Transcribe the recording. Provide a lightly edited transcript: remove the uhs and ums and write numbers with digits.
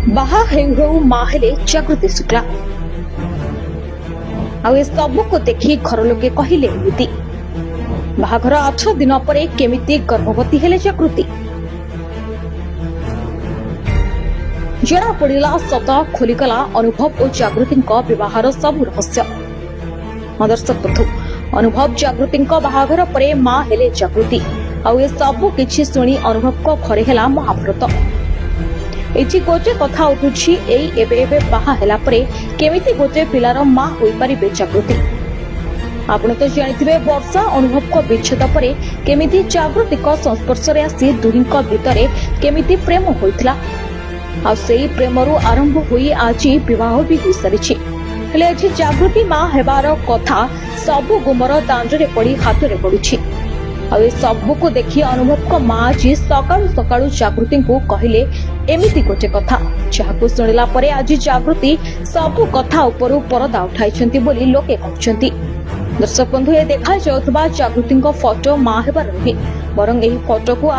बाहा हेउ हेउ माँ हेले जागृति शुक्ला आउ ए सबू को देखी घर लोके कहले एमिति बाहाघर 8 दिन पर केमिति गर्भवती हेले जागृति जना पड़ा सत खोलीगला अनुभव और जागृति बहार सबू रहस्य दर्शक बंधु अनुभव जागृति बाहाघर पर माँ हेले जागृति आउ ए सबू किछि शुणी अनुभव को घरे हेला महाभारत एठी गोटे कथा उठुछि एबे बाहा हेला परे केमिति गोटे पिलार माँ होई परिबे जागृति आपण तो जानिथिबे वर्षा अनुभव को विच्छेद परे केमिति जागृति को संस्पर्श रे आसी दुहिंक भितरे केमिति प्रेम होइतला आ सेही प्रेमरु आरंभ होई आजि विवाह भी होई सारिछि हेले एठी जागृति माँ हेबार कथा सबु गुमर दांडरे पड़ी हाथ रे पडुछि आ सबू को देखी अनुभव को माँ आज सकाळु सकाळु जागृति को कहले एमिति गोटे कथा जहां शुणिला परे आज जागृति सबू कथा उपरु परदा उठाइछंती बोली लोके कहउछंती। दर्शक बंधु ए देखा जाउतबा जागृति को फोटो माँ हेबार नहे बरं एही फोटो को